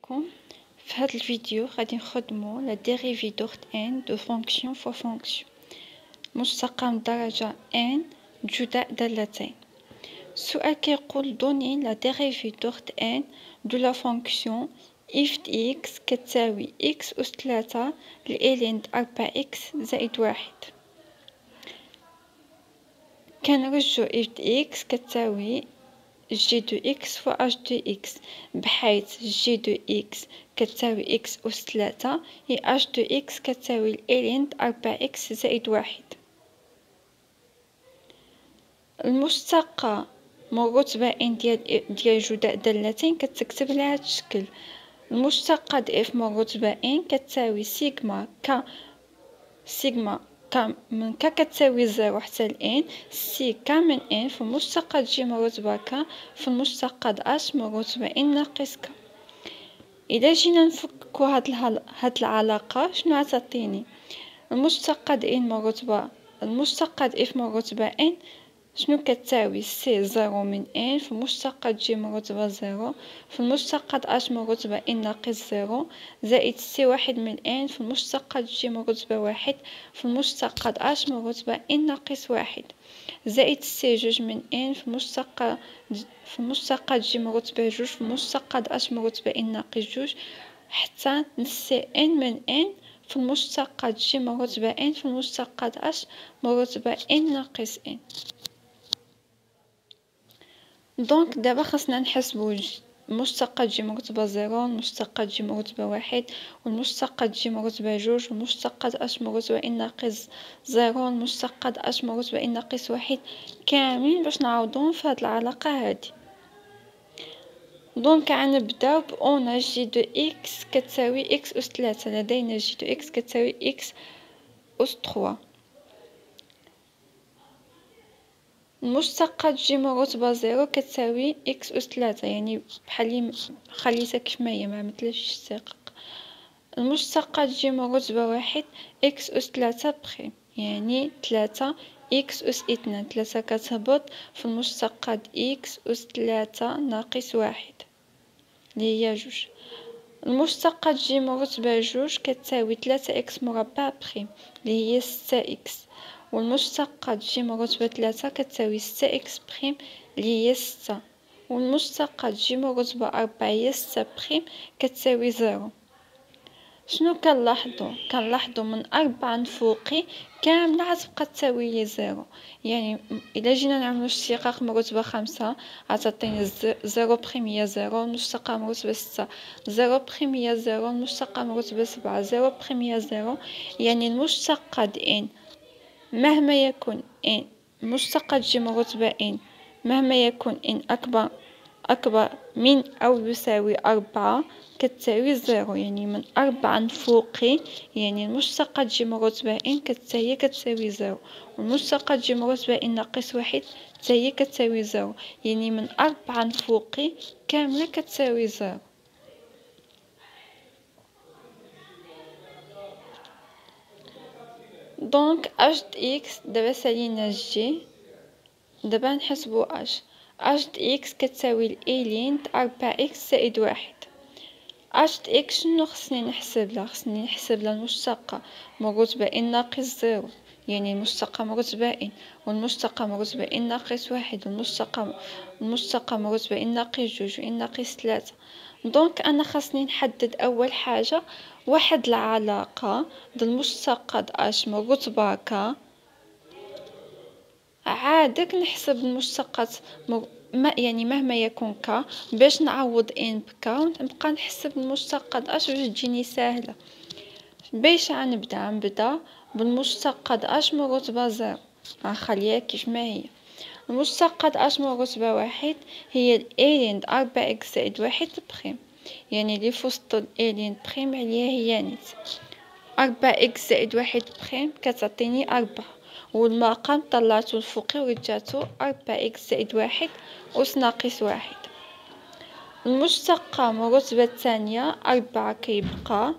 معكم في هذا الفيديو غادي نخدمو لا ديريفي دوغت ان دو فونكسيون فوا فونكسيون مستقام درجة ان جداء دالتين. السؤال كيقول دوني لا ديريفي دوغت ان دو لا فونكسيون اف اكس كتساوي اكس أس 3 لإلين 4 اكس زائد 1. كنرجعو اف اكس كتساوي جي دو اكس فوا اش دو اكس، بحيث جي دو اكس كتساوي اكس أس 3 هي اش دو اكس كتساوي الإلين 4 اكس زائد 1. المشتقة من رتبة ان ديال جداء دالتين كتكتب على هذا الشكل. المشتقة د اف من رتبة ان كتساوي سيغما ك، سيغما ك من ك كتساوي 0 حتى لان، سي ك من ان في المشتقة جي من رتبة ك في المشتقة اش من رتبة ان ناقص ك. إذا جينا نفككو هاد العلاقة شنو غتعطيني؟ المشتقة د ان من رتبة، المشتقة د اف من رتبة ان شنو كتساوي سي 0 من ان في المشتقة جي من رتبة 0 في المشتقة اش من رتبة ان ناقص 0 زائد سي 1 من ان في المشتقة جي من رتبة 1 في المشتقة اش من رتبة ان ناقص 1 زائد سي 2 من ان في المشتقة جي من رتبة 2 في المشتقة اش من رتبة ان ناقص 2 حتى سي ان من ان في المشتقة جي من رتبة ان في المشتقة اش من رتبة ان ناقص ان. دونك دابا خاصنا نحسبو مشتقة جي من رتبة 0 المشتقة جي من رتبة 1 والمشتقة جي من رتبة 2 والمشتقة اش من رتبة ان ناقص 0 والمشتقة اش من رتبة ان ناقص 1 كاملين باش نعوضوهم في هاد العلاقة هادي. دونك غنبداو ب اون جي دو اكس كتساوي اكس أس 3. لدينا جي دو اكس كتساوي اكس أس 3. المشتقة جي من رتبة 0 كتساوي اكس أس 3، يعني بحال خليتها كيف ما هي، ما عملتلهاش اشتقاق. المشتقة جي من رتبة 1 اكس أس 3 بخي، يعني 3 اكس أس 2، 3 كتهبط في المشتقة اكس أس 3 ناقص 1 اللي هي 2. المشتقة جي من رتبة 2 كتساوي 3 اكس مربع بخي اللي هي 6 اكس، والمشتقة جي من رتبة 3 كتساوي 6 اكس بريم اللي هي 6، والمشتقة جي من رتبة 4 هي 6 بريم كتساوي 0. شنو كنلاحظو من 4 نفوقي كاملة غتبقى تساوي لي 0، يعني الا جينا نعملو اشتقاق من رتبة 5 غتعطيني 0 بريم هي 0، المشتقة من رتبة 6 0 بريم هي 0، المشتقة من رتبة 7 0 بريم هي 0. يعني المشتقة د ان مهما يكون ان، مشتقة جي من رتبة ان مهما يكون ان أكبر من أو يساوي 4 كتساوي 0، يعني من 4 نفوقي، يعني المشتقة جي من رتبة ان هي كتساوي 0، والمشتقة جي من رتبة ان ناقص 1 هي كتساوي 0، يعني من 4 نفوقي كاملة كتساوي 0. دونك اش د اكس دابا سالينا جي، دابا نحسبو اش د اكس كتساوي الإلين 4 اكس زائد 1. اش د اكس شنو خصني نحسب لها المشتقة من رتبة ان ناقص 0، يعني المشتقة من رتبة ان، والمشتقة من رتبة ان ناقص 1، والمشتقة من رتبة ان ناقص 2 وان ناقص 3. دونك انا خاصني نحدد اول حاجة واحد العلاقة د المشتقة د اش من رتبة ك، عادك نحسب المشتقات يعني مهما يكون ك باش نعوض ان بك ونبقى نحسب المشتقة اش باش تجيني ساهلة. باش غنبدا بالمشتقة اش من رتبة 0، غنخليها كيف ما هي. المشتقة اش من رتبة 1 هي الإلين 4 اكس زائد 1 بريم، يعني اللي في وسط الإلين بريم عليها هي نيت 4 اكس زائد 1 بريم كتعطيني 4، والمقام طلعتو الفوقي ورجعتو 4 اكس زائد 1 أس ناقص 1. المشتقة من الرتبة الثانية 4 كيبقى،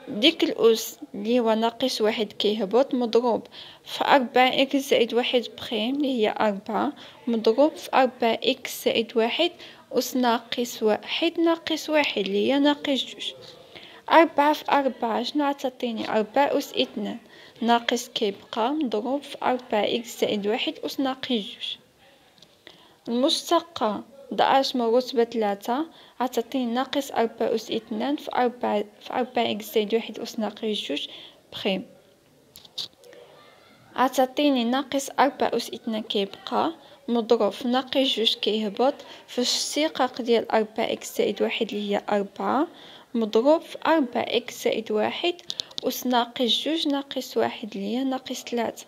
ديك الأس اللي هو ناقص 1 كيهبط مضروب في 4 اكس زائد 1 بريم اللي هي 4 مضروب في 4 اكس زائد 1 أس ناقص واحد ناقص واحد اللي هي ناقص جوج. 4 في 4 شنو عتعطيني؟ 4 أس 2 ناقص كيبقى مضروب في 4 إكس زائد واحد أس ناقص جوج. المشتقة 11 مرتبة 3 عتعطيني ناقص 4 أس 2 في 4 إكس زائد واحد أس ناقص جوج بخيم. عتعطيني ناقص 4 أس 2 كيبقى مضروب في ناقص جوج كيهبط في الاشتقاق ديال 4 إكس زائد واحد اللي هي 4 مضروب في 4 إكس زائد واحد أس ناقص جوج ناقص واحد اللي هي ناقص 3.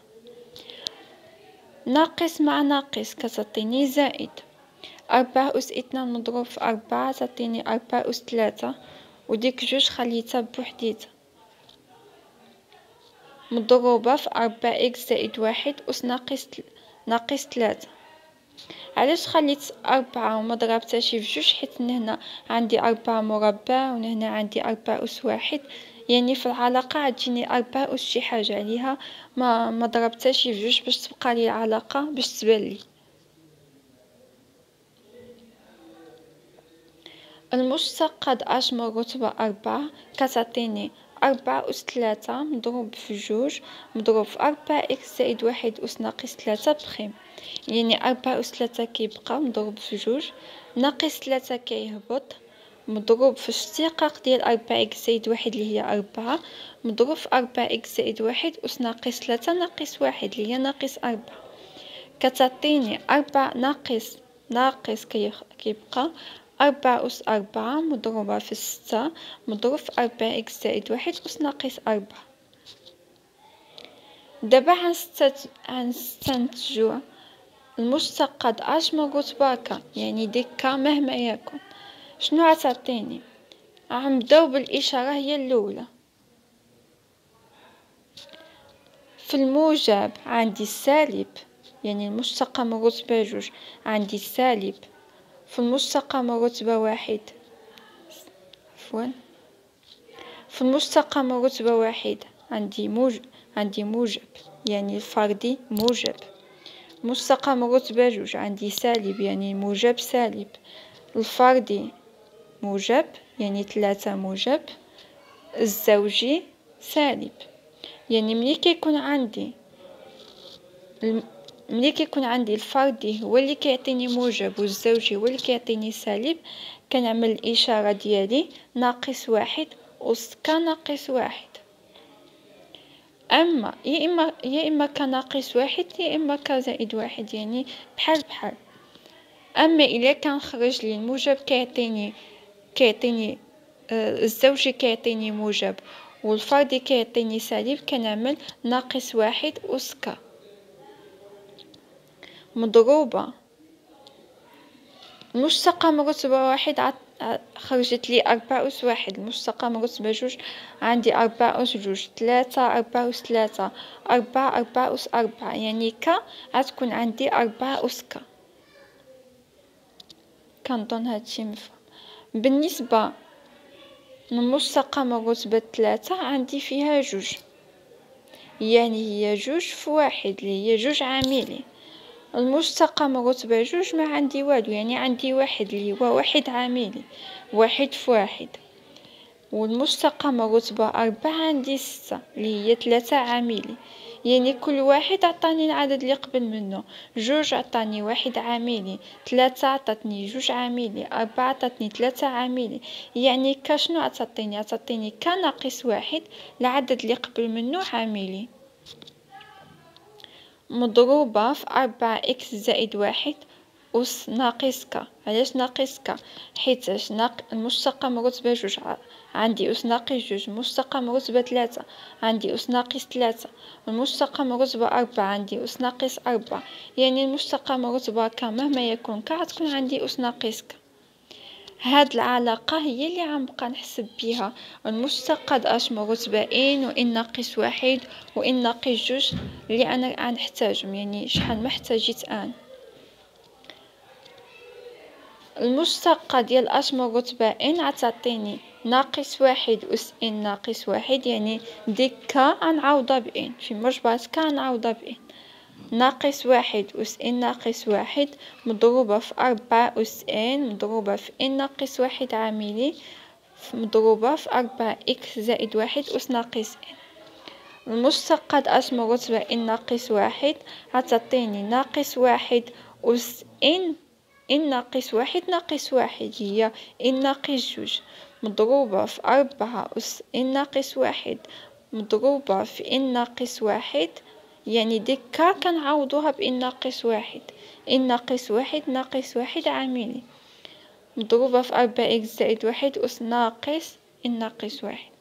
ناقص مع ناقص كتعطيني زائد. 4 أس 2 مضروب في 4 تعطيني 4 أس 3 وديك جوج خليتها بوحديتها مضروبة في 4 إكس زائد واحد أس ناقص 3. علاش خليت 4 وما ضربتهاش في جوج؟ حيت هنا عندي 4 مربع وهنا عندي 4 أس واحد، يعني في العلاقة عتجيني 4 أس شي حاجة، عليها ما ضربتهاش في جوج باش تبقى لي العلاقة باش تبان لي. المشتقة 11 مرتبة 4 كتعطيني 4 أس 3 مضروب في جوج مضروب في 4 إكس زائد واحد أس ناقص 3 بخيم، يعني 4 أس 3 كيبقى مضروب في جوج ناقص 3 كيهبط مضروب في اشتقاق ديال 4 إكس زائد واحد اللي هي 4 مضروب في 4 إكس زائد واحد أس ناقص 3 ناقص واحد اللي هي ناقص 4 كتعطيني 4 ناقص كيبقى 4 أس 4 مضروبة في 6 مضروب في 4 إكس زائد واحد أس ناقص 4. دابا غنستنتجو المشتقة 11 مرتبة ك، يعني ديك ك مهما يكن شنو عتعطيني؟ غنبداو بالإشارة هي الأولى. في الموجب عندي السالب، يعني المشتقة مرتبة جوج عندي السالب، في المشتقة مرتبة واحد في المشتقة مرتبة واحد عندي موجب يعني الفردي موجب. مشتقة مرتبة جوج عندي سالب يعني موجب سالب، الفردي موجب يعني 3 موجب، الزوجي سالب. يعني ملي كيكون عندي الفردي هو اللي كيعطيني موجب والزوجي هو اللي كيعطيني سالب، كنعمل الإشارة ديالي ناقص واحد أس ك ناقص واحد. أما يا إما ك ناقص واحد يا إما ك زائد واحد، يعني بحال بحال. أما إلا كان خرج لي الموجب كيعطيني الزوجي كيعطيني موجب والفردي كيعطيني سالب، كنعمل ناقص واحد أس ك مضروبة المشتقة مرتبة واحد خرجت لي 4 أس واحد، المشتقة مرتبة جوج عندي 4 أس جوج 3 4 أس 3 4 أس 4، يعني ك غتكون عندي 4 أس ك. كنظن هادشي مفهوم. بالنسبة للمشتقة مرتبة 3 عندي فيها جوج، يعني هي جوج في واحد اللي هي جوج عاملي. المشتقة مرتبة جوج ما عندي والو، يعني عندي واحد اللي هو واحد عاملي، واحد في واحد. والمشتقة مرتبة 4 عندي 6 اللي هي 3 عاملي، يعني كل واحد عطاني العدد اللي قبل منه. جوج عطاني واحد عاملي، 3 عطاتني جوج عاملي، 4 عطاتني 3 عاملي، يعني ك شنو عطاتني ك ناقص واحد العدد اللي قبل منه عاملي مضروبة في 4 إكس زائد واحد أس ناقص ك. علاش ناقص ك؟ حيتاش المشتقة مرتبة جوج عندي أس ناقص جوج، المشتقة مرتبة 3 عندي أس ناقص 3، المشتقة مرتبة 4 عندي أس ناقص 4، يعني المشتقة مرتبة ك مهما يكون ك غتكون عندي أس ناقص ك. هاد العلاقة هي اللي غنبقى نحسب بها المشتقة 11 مرتبة إن وإن ناقص واحد وإن ناقص جوج اللي أنا غنحتاجهم، يعني شحال ما احتاجيت أنا. المشتقة ديال 11 مرتبة إن عتعطيني ناقص واحد أس إن ناقص واحد، يعني ديك ك غنعوضها بإن في مجبرة ك غنعوضها بإن ناقص واحد أس إن ناقص واحد مضروبة في 4 أس مضروبة في إن ناقص واحد عاملي مضروبة في 4 إكس زائد واحد أس ناقص إن. المشتقات أس من رتبة إن ناقص واحد هتعطيني ناقص واحد أس إن ناقص واحد هي إن ناقص جوج مضروبة في 4 أس إن ناقص واحد مضروبة في إن ناقص واحد، يعني ديكا كنعوضوها بإن ناقص واحد، إن ناقص واحد عاملي مضروبة في 4 إكس زائد واحد أس ناقص إن ناقص واحد.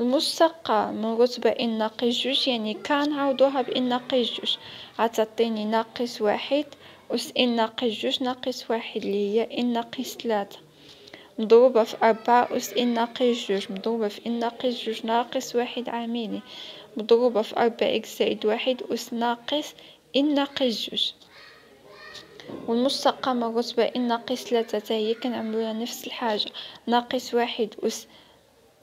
المشتقة من رتبة إن ناقص جوج يعني كنعوضوها بإن ناقص جوج غتعطيني ناقص واحد أس إن ناقص جوج ناقص واحد اللي هي إن ناقص 3 مضروبة في 4 أس إن ناقص جوج مضروبة في إن ناقص جوج ناقص واحد عاملي مضروبة في 4 إكس زائد واحد أس ناقص إن ناقص جوج. والمشتقة من رتبة إن ناقص 3 تا هي كنعملوها نفس الحاجة، ناقص واحد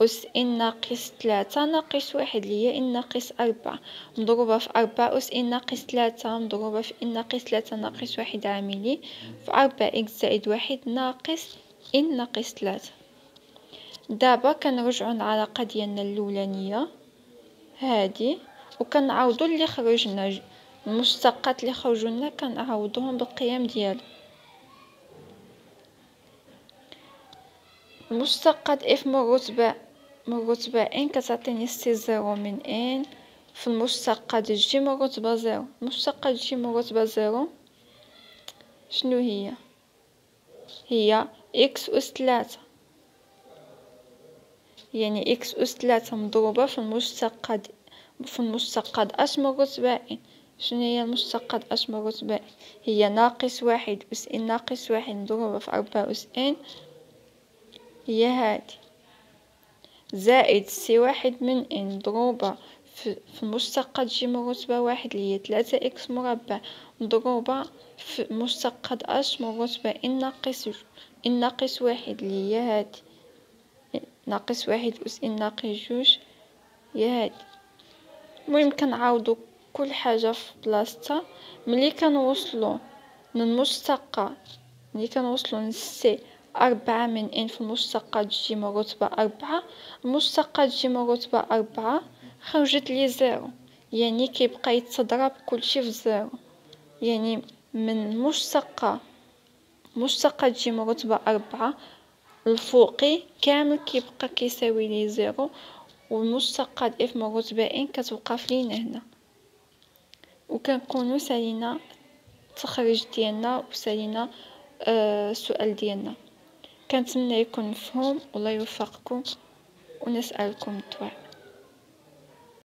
أس إن ناقص 3 ناقص واحد اللي هي إن ناقص 4 مضروبة في 4 أس إن ناقص 3 مضروبة في إن ناقص 3 ناقص واحد عاملي في 4 إكس زائد واحد ناقص إن ناقص 3. دابا كنرجعو العلاقة ديالنا الأولانية هادي وكنعوضو اللي خرجنا، المشتقات اللي خرجوا لنا كنعوضوهم بالقيم ديالو. المشتقات اف من رتبة ان كتعطيني سي زيرو من ان في المشتقات جي من رتبة زيرو. المشتقات جي من رتبة زيرو شنو هي اكس أس 3، يعني اكس أس 3 مضروبة في المشتقات اش من رتبة ان. شنو هي المشتقات اش من رتبة ان؟ هي ناقص واحد أس ان ناقص واحد مضروبة في 4 أس ان هي هادي زائد سي واحد من ان مضروبة في المشتقات جي من رتبة واحد اللي هي 3 إكس مربع مضروبة في مشتقات اش من رتبة ان ناقص واحد اللي هي هادي ناقص واحد أس إن ناقص جوج هي هادي. المهم كنعاودو كل حاجة في بلاصتها. ملي كنوصلو للمشتقة ملي كنوصلو للسي 4 من ان في المشتقات جي من رتبة 4 المشتقات جي من رتبة 4 خرجت لي زيرو، يعني كيبقى يتضرب كلشي في زيرو، يعني من مشتقة جي من رتبة 4 الفوقي كامل كيبقى كيساوي لي زيرو، والمشتقات اف من رتبة ان كتوقف لينا هنا. وكنكونو سالينا التخريج ديالنا وسالينا السؤال ديالنا. كنتمنى يكون مفهوم، والله يوفقكم ونسألكم الدعاء.